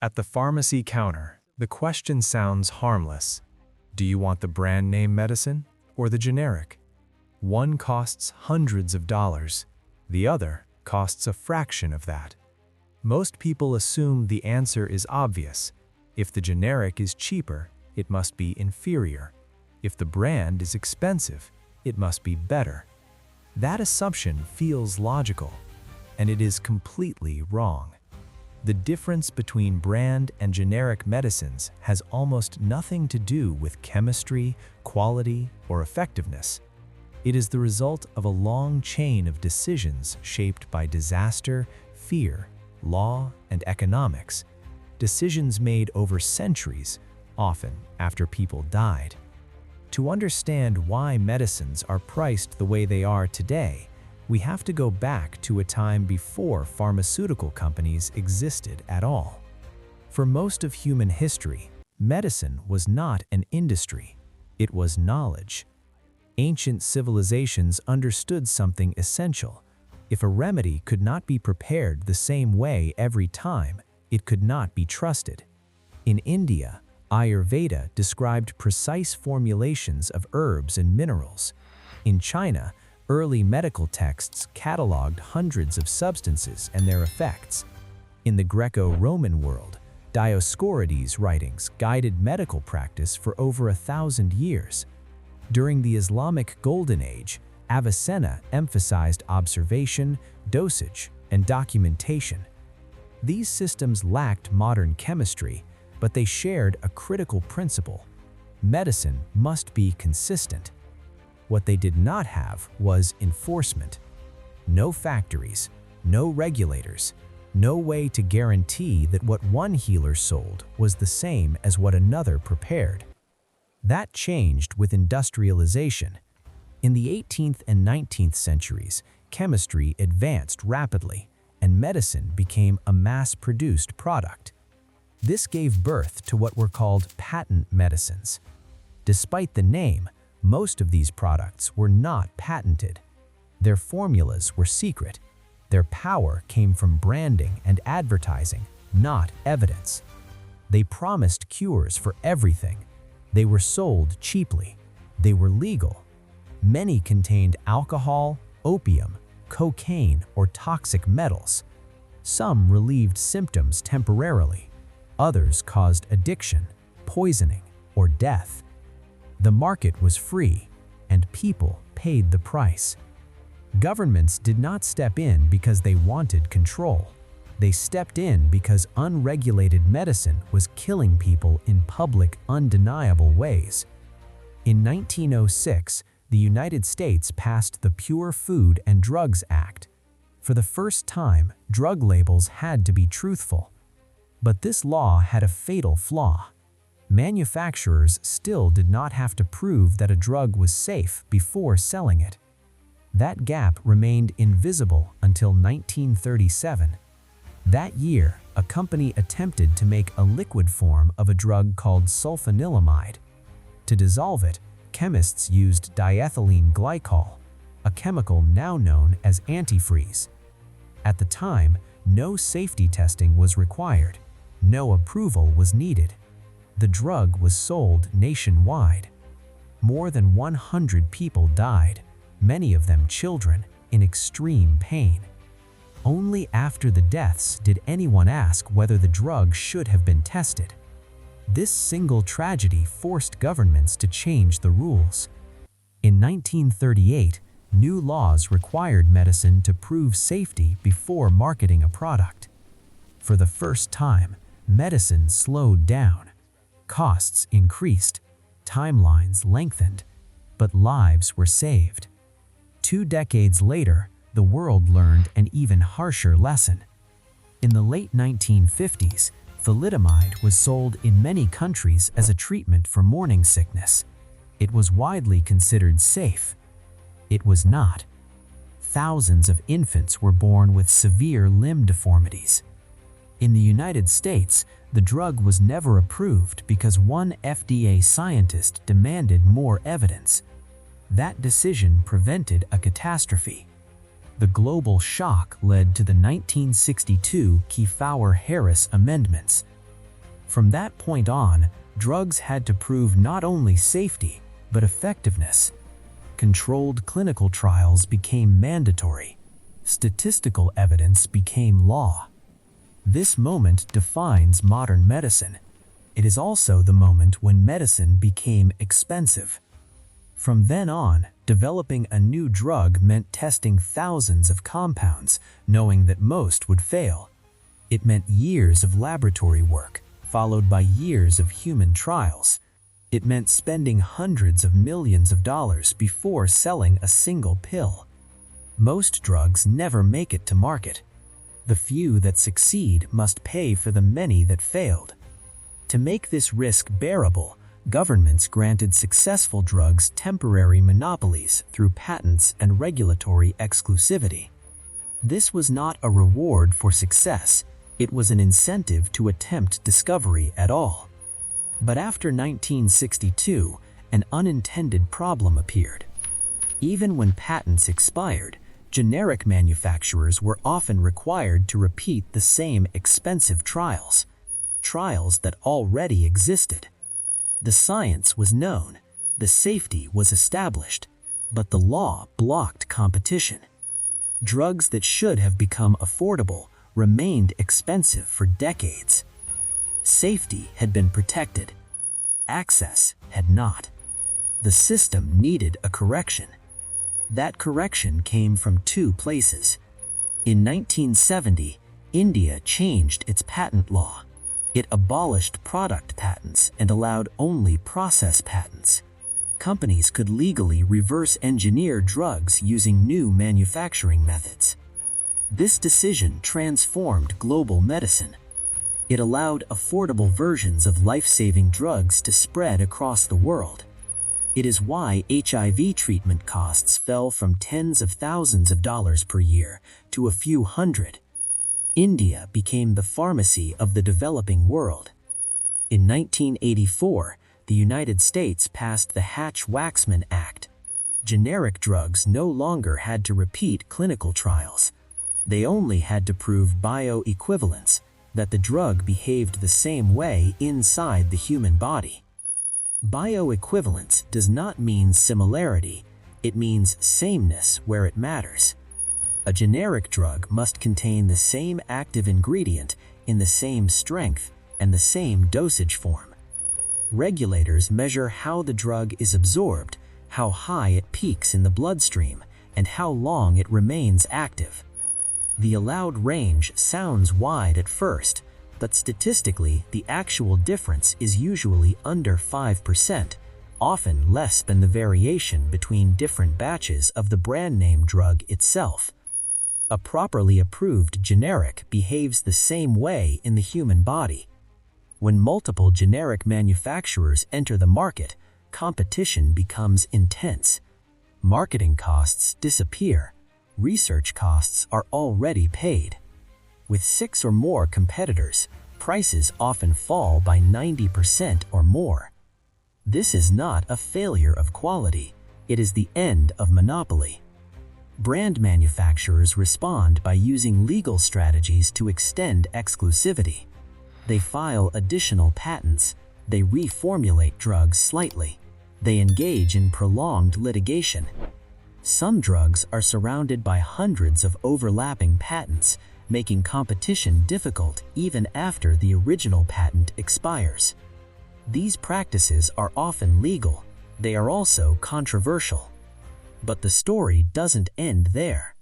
At the pharmacy counter, the question sounds harmless. Do you want the brand name medicine or the generic? One costs hundreds of dollars, the other costs a fraction of that. Most people assume the answer is obvious. If the generic is cheaper, it must be inferior. If the brand is expensive, it must be better. That assumption feels logical, and it is completely wrong. The difference between brand and generic medicines has almost nothing to do with chemistry, quality, or effectiveness. It is the result of a long chain of decisions shaped by disaster, fear, law, and economics. Decisions made over centuries, often after people died. To understand why medicines are priced the way they are today, we have to go back to a time before pharmaceutical companies existed at all. For most of human history, medicine was not an industry, it was knowledge. Ancient civilizations understood something essential. If a remedy could not be prepared the same way every time, it could not be trusted. In India, Ayurveda described precise formulations of herbs and minerals. In China, early medical texts cataloged hundreds of substances and their effects. In the Greco-Roman world, Dioscorides' writings guided medical practice for over 1,000 years. During the Islamic Golden Age, Avicenna emphasized observation, dosage, and documentation. These systems lacked modern chemistry, but they shared a critical principle: medicine must be consistent. What they did not have was enforcement. No factories, no regulators, no way to guarantee that what one healer sold was the same as what another prepared. That changed with industrialization. In the 18th and 19th centuries, chemistry advanced rapidly, and medicine became a mass-produced product. This gave birth to what were called patent medicines. Despite the name, most of these products were not patented. Their formulas were secret. Their power came from branding and advertising, not evidence. They promised cures for everything. They were sold cheaply. They were legal. Many contained alcohol, opium, cocaine, or toxic metals. Some relieved symptoms temporarily. Others caused addiction, poisoning, or death. The market was free, and people paid the price. Governments did not step in because they wanted control. They stepped in because unregulated medicine was killing people in public, undeniable ways. In 1906, the United States passed the Pure Food and Drugs Act. For the first time, drug labels had to be truthful. But this law had a fatal flaw. Manufacturers still did not have to prove that a drug was safe before selling it. That gap remained invisible until 1937. That year, a company attempted to make a liquid form of a drug called sulfanilamide. To dissolve it, chemists used diethylene glycol, a chemical now known as antifreeze. At the time, no safety testing was required. No approval was needed. The drug was sold nationwide. More than 100 people died, many of them children, in extreme pain. Only after the deaths did anyone ask whether the drug should have been tested. This single tragedy forced governments to change the rules. In 1938, new laws required medicine to prove safety before marketing a product. For the first time, medicine slowed down. Costs increased, timelines lengthened, but lives were saved. 2 decades later, the world learned an even harsher lesson. In the late 1950s, thalidomide was sold in many countries as a treatment for morning sickness. It was widely considered safe. It was not. Thousands of infants were born with severe limb deformities. In the United States, the drug was never approved because one FDA scientist demanded more evidence. That decision prevented a catastrophe. The global shock led to the 1962 Kefauver-Harris amendments. From that point on, drugs had to prove not only safety, but effectiveness. Controlled clinical trials became mandatory. Statistical evidence became law. This moment defines modern medicine. It is also the moment when medicine became expensive. From then on, developing a new drug meant testing thousands of compounds, knowing that most would fail. It meant years of laboratory work, followed by years of human trials. It meant spending hundreds of millions of dollars before selling a single pill. Most drugs never make it to market. The few that succeed must pay for the many that failed. To make this risk bearable, governments granted successful drugs temporary monopolies through patents and regulatory exclusivity. This was not a reward for success, it was an incentive to attempt discovery at all. But after 1962, an unintended problem appeared. Even when patents expired, generic manufacturers were often required to repeat the same expensive trials that already existed. The science was known, the safety was established, but the law blocked competition. Drugs that should have become affordable remained expensive for decades. Safety had been protected. Access had not. The system needed a correction. That correction came from two places. In 1970, India changed its patent law. It abolished product patents and allowed only process patents. Companies could legally reverse engineer drugs using new manufacturing methods. This decision transformed global medicine. It allowed affordable versions of life-saving drugs to spread across the world. It is why HIV treatment costs fell from tens of thousands of dollars per year to a few hundred. India became the pharmacy of the developing world. In 1984, the United States passed the Hatch-Waxman Act. Generic drugs no longer had to repeat clinical trials. They only had to prove bioequivalence, that the drug behaved the same way inside the human body. Bioequivalence does not mean similarity, it means sameness where it matters. A generic drug must contain the same active ingredient in the same strength and the same dosage form. Regulators measure how the drug is absorbed, how high it peaks in the bloodstream, and how long it remains active. The allowed range sounds wide at first, but statistically, the actual difference is usually under 5%, often less than the variation between different batches of the brand name drug itself. A properly approved generic behaves the same way in the human body. When multiple generic manufacturers enter the market, competition becomes intense. Marketing costs disappear. Research costs are already paid. With 6 or more competitors, prices often fall by 90% or more. This is not a failure of quality, it is the end of monopoly. Brand manufacturers respond by using legal strategies to extend exclusivity. They file additional patents, they reformulate drugs slightly, they engage in prolonged litigation. Some drugs are surrounded by hundreds of overlapping patents, making competition difficult even after the original patent expires. These practices are often legal, they are also controversial. But the story doesn't end there.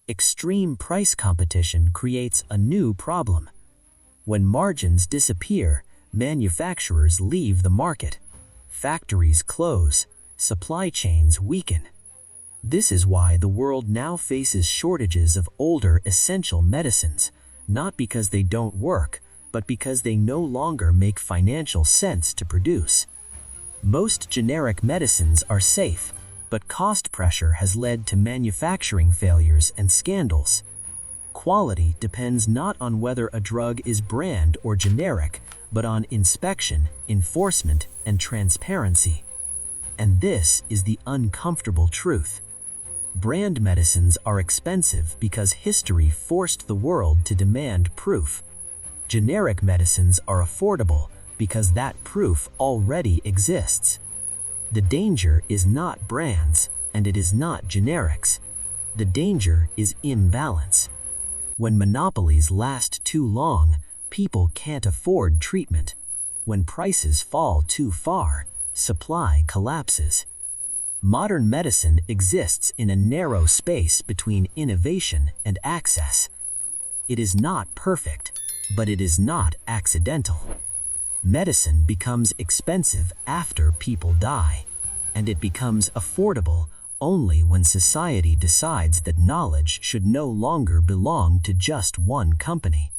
Extreme price competition creates a new problem. When margins disappear, manufacturers leave the market. Factories close, supply chains weaken. This is why the world now faces shortages of older essential medicines, not because they don't work, but because they no longer make financial sense to produce. Most generic medicines are safe, but cost pressure has led to manufacturing failures and scandals. Quality depends not on whether a drug is brand or generic, but on inspection, enforcement, and transparency. And this is the uncomfortable truth. Brand medicines are expensive because history forced the world to demand proof. Generic medicines are affordable because that proof already exists. The danger is not brands, and it is not generics. The danger is imbalance. When monopolies last too long, people can't afford treatment. When prices fall too far, supply collapses. Modern medicine exists in a narrow space between innovation and access. It is not perfect, but it is not accidental. Medicine becomes expensive after people die, and it becomes affordable only when society decides that knowledge should no longer belong to just one company.